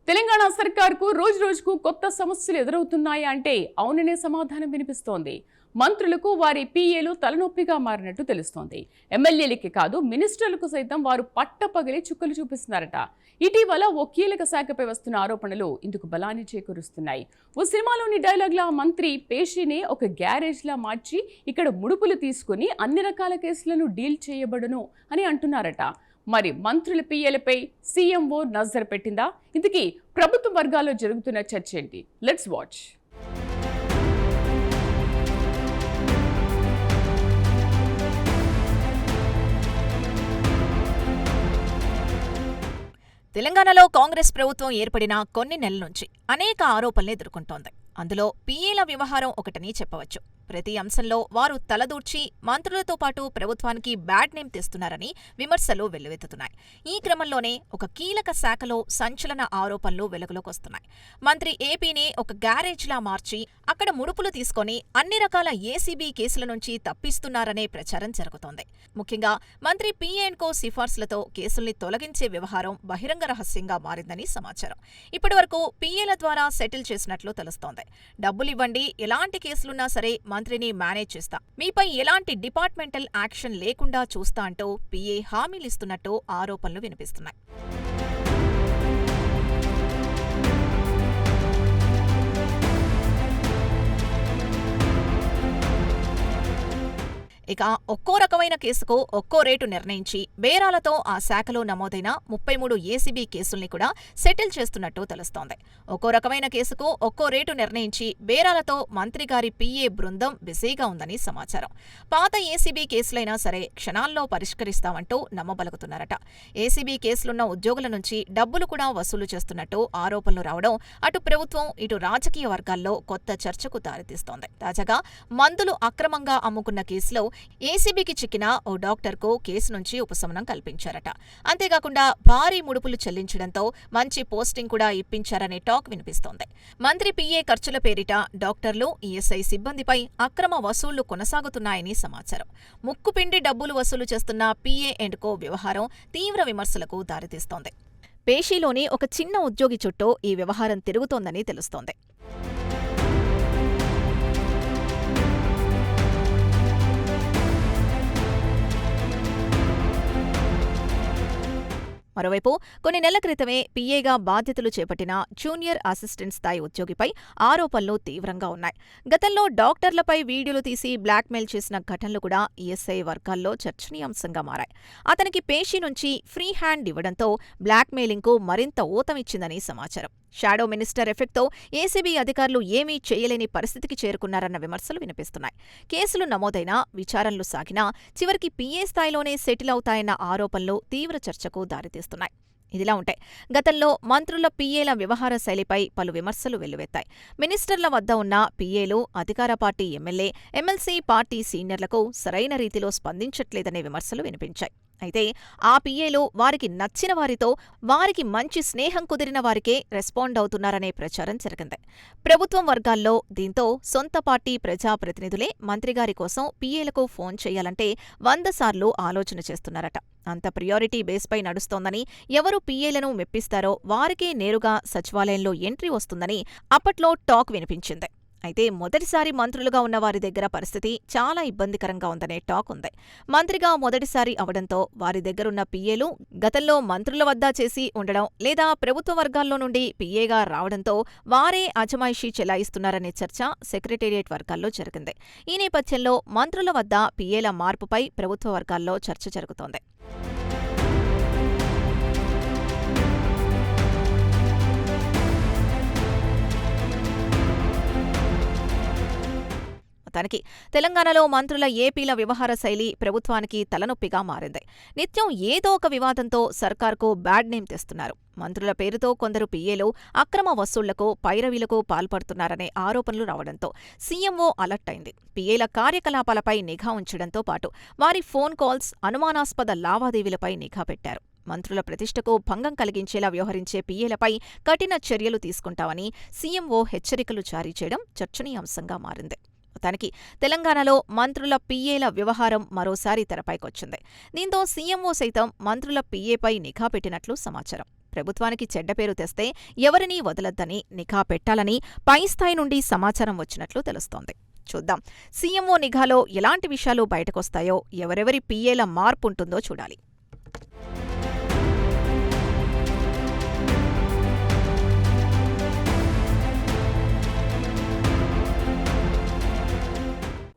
తెలంగాణ సర్కార్కు రోజుకు కొత్త సమస్యలు ఎదురవుతున్నాయా అంటే అవుననే సమాధానం వినిపిస్తోంది. మంత్రులకు వారి పీఏలు తలనొప్పిగా మారినట్టు తెలుస్తోంది. ఎమ్మెల్యేలకి కాదు మినిస్టర్లకు సైతం వారు పట్టపగలి చుక్కలు చూపిస్తున్నారట. ఇటీవల ఓ కీలక శాఖపై వస్తున్న ఆరోపణలు ఇందుకు బలాన్ని చేకూరుస్తున్నాయి. ఓ సినిమాలోని డైలాగ్లా మంత్రి పేషీని ఒక గ్యారేజ్లా మార్చి ఇక్కడ ముడుపులు తీసుకుని అన్ని రకాల కేసులను డీల్ చేయబడును అని అంటున్నారట. మరి మంత్రుల పీఏలపై సీఎంఓ నజర్ పెట్టిందా? ఇందుకీ ప్రభుత్వ వర్గాల్లో జరుగుతున్న చర్చ ఏంటి? Let's watch. తెలంగాణలో కాంగ్రెస్ ప్రభుత్వం ఏర్పడిన కొన్ని నెలల నుంచి అనేక ఆరోపణలు ఎదుర్కొంటోంది. అందులో పీఏల వ్యవహారం ఒకటని చెప్పవచ్చు. ప్రతి అంశంలో వారు తలదూర్చి మంత్రులతో పాటు ప్రభుత్వానికి బ్యాడ్ నేమ్ తెస్తున్నారని విమర్శలు వెల్లువెత్తుతున్నాయి. ఈ క్రమంలోనే ఒక కీలక శాఖలో సంచలన ఆరోపణలు వెలుగులోకొస్తున్నాయి. మంత్రి ఏపీని ఒక గ్యారేజ్లా మార్చి అక్కడ ముడుపులు తీసుకొని అన్ని రకాల ఏసీబీ కేసుల నుంచి తప్పిస్తున్నారనే ప్రచారం జరుగుతోంది. ముఖ్యంగా మంత్రి పీఏన్కో సిఫార్సులతో కేసుల్ని తొలగించే వ్యవహారం బహిరంగ రహస్యంగా మారిందని సమాచారం. ఇప్పటివరకు పీఏల ద్వారా సెటిల్ చేసినట్లు తెలుస్తోంది. డబ్బులివ్వండి, ఎలాంటి కేసులున్నా సరే మంత్రిని మేనేజ్ చేస్తా, మీపై ఎలాంటి డిపార్ట్మెంటల్ యాక్షన్ లేకుండా చూస్తా అంటూ పీఏ హామీలిస్తున్నట్టు ఆరోపణలు వినిపిస్తున్నాయి. ఇక ఒక్కో రకమైన కేసుకు ఒక్కో రేటు నిర్ణయించి బేరాలతో ఆ శాఖలో నమోదైన 33 ఏసీబీ కేసుల్ని కూడా సెటిల్ చేస్తున్నట్టు తెలుస్తోంది. ఒక్కో రకమైన కేసుకు ఒక్కో రేటు నిర్ణయించి బేరాలతో మంత్రిగారి పీఏ బృందం బిజీగా ఉందని సమాచారం. పాత ఏసీబీ కేసులైనా సరే క్షణాల్లో పరిష్కరిస్తామంటూ నమ్మబలుగుతున్నారట. ఏసీబీ కేసులున్న ఉద్యోగుల నుంచి డబ్బులు కూడా వసూలు చేస్తున్నట్టు ఆరోపణలు రావడం అటు ప్రభుత్వం ఇటు రాజకీయ వర్గాల్లో కొత్త చర్చకు దారితీస్తోంది. తాజాగా మందులు అక్రమంగా అమ్ముకున్న కేసులో ఏసీబీకి చిక్కిన ఓ డాక్టర్కు కేసు నుంచి ఉపశమనం కల్పించారట. అంతేకాకుండా భారీ ముడుపులు చెల్లించడంతో మంచి పోస్టింగ్ కూడా ఇప్పించారనే టాక్ వినిపిస్తోంది. మంత్రి పీఏ ఖర్చుల పేరిట డాక్టర్లు, ఈఎస్ఐ సిబ్బందిపై అక్రమ వసూళ్లు కొనసాగుతున్నాయని సమాచారం. ముక్కుపిండి డబ్బులు వసూలు చేస్తున్న పీఏ అండ్ కో వ్యవహారం తీవ్ర విమర్శలకు దారితీస్తోంది. పేషీలోని ఒక చిన్న ఉద్యోగి చుట్టూ ఈ వ్యవహారం తిరుగుతోందని తెలుస్తోంది. మరోవైపు కొన్ని నెలల క్రితమే పీఏగా బాధ్యతలు చేపట్టిన జూనియర్ అసిస్టెంట్ స్థాయి ఉద్యోగిపై ఆరోపణలు తీవ్రంగా ఉన్నాయి. గతంలో డాక్టర్లపై వీడియోలు తీసి బ్లాక్మెయిల్ చేసిన ఘటనలు కూడా ఈఎస్ఐ వర్గాల్లో చర్చనీయాంశంగా మారాయి. అతనికి పేషీ నుంచి ఫ్రీ హ్యాండ్ ఇవ్వడంతో బ్లాక్మెయిలింగ్కు మరింత ఊతమిచ్చిందని సమాచారం. షాడో మినిస్టర్ ఎఫెక్ట్తో ఏసీబీ అధికారులు ఏమీ చేయలేని పరిస్థితికి చేరుకున్నారన్న విమర్శలు వినిపిస్తున్నాయి. కేసులు నమోదైనా, విచారణలు సాగినా చివరికి పీఏ స్థాయిలోనే సెటిల్ అవుతాయన్న ఆరోపణలు తీవ్ర చర్చకు దారితీస్తున్నాయి. ఇదిలా ఉంటే గతంలో మంత్రుల పీఏల వ్యవహార శైలిపై పలు విమర్శలు వెల్లువెత్తాయి. మినిస్టర్ల వద్ద ఉన్న పీఏలు అధికార పార్టీ ఎమ్మెల్యే, ఎమ్మెల్సీ పార్టీ సీనియర్లకు సరైన రీతిలో స్పందించట్లేదనే విమర్శలు వినిపించాయి. అయితే ఆ పీఏలు వారికి నచ్చిన వారితో, వారికి మంచి స్నేహం కుదిరిన వారికే రెస్పాండ్ అవుతున్నారనే ప్రచారం జరిగింది. ప్రభుత్వం వర్గాల్లో దీంతో సొంత పార్టీ ప్రజాప్రతినిధులే మంత్రిగారి కోసం పీఏలకు ఫోన్ చేయాలంటే 100 సార్లు ఆలోచన చేస్తున్నారట. అంత ప్రియారిటీ బేస్పై నడుస్తోందని, ఎవరు పీఏలను మెప్పిస్తారో వారికే నేరుగా సచివాలయంలో ఎంట్రీ వస్తుందని అప్పట్లో టాక్ వినిపించింది. అయితే మొదటిసారి మంత్రులుగా ఉన్న వారి దగ్గర పరిస్థితి చాలా ఇబ్బందికరంగా ఉందనే టాక్ ఉంది. మంత్రిగా మొదటిసారి అవడంతో వారి దగ్గరున్న పీఏలు గతంలో మంత్రుల వద్ద చేసి ఉండడం, లేదా ప్రభుత్వ వర్గాల్లో నుండి పీఏగా రావడంతో వారే అజమాయిషీ చెలాయిస్తున్నారనే చర్చ సెక్రటేరియట్ వర్గాల్లో జరిగింది. ఈ నేపథ్యంలో మంత్రుల వద్ద పీఏల మార్పుపై ప్రభుత్వ వర్గాల్లో చర్చ జరుగుతోంది. మొత్తానికి తెలంగాణలో మంత్రుల ఏపీల వ్యవహార శైలి ప్రభుత్వానికి తలనొప్పిగా మారింది. నిత్యం ఏదో ఒక వివాదంతో సర్కార్కు బ్యాడ్ నేమ్ తెస్తున్నారు. మంత్రుల పేరుతో కొందరు పీఏలు అక్రమ వసూళ్లకు, పైరవీలకు పాల్పడుతున్నారనే ఆరోపణలు రావడంతో సీఎంఓ అలర్ట్ అయింది. పీఏల కార్యకలాపాలపై నిఘా ఉంచడంతో పాటు వారి ఫోన్ కాల్స్, అనుమానాస్పద లావాదేవీలపై నిఘా పెట్టారు. మంత్రుల ప్రతిష్టకు భంగం కలిగించేలా వ్యవహరించే పీఏలపై కఠిన చర్యలు తీసుకుంటామని సీఎంఓ హెచ్చరికలు జారీ చేయడం చర్చనీయాంశంగా మారింది. మొత్తానికి తెలంగాణలో మంత్రుల పీఏల వ్యవహారం మరోసారి తెరపైకొచ్చింది. దీంతో సీఎంఓ సైతం మంత్రుల పీఏపై నిఘా పెట్టినట్లు సమాచారం. ప్రభుత్వానికి చెడ్డ పేరు తెస్తే ఎవరినీ వదలొద్దని, నిఘా పెట్టాలని పై స్థాయి నుండి సమాచారం వచ్చినట్లు తెలుస్తోంది. చూద్దాం సీఎంఓ నిఘాలో ఎలాంటి విషయాలు బయటకొస్తాయో, ఎవరెవరి పీఏల మార్పుంటుందో చూడాలి.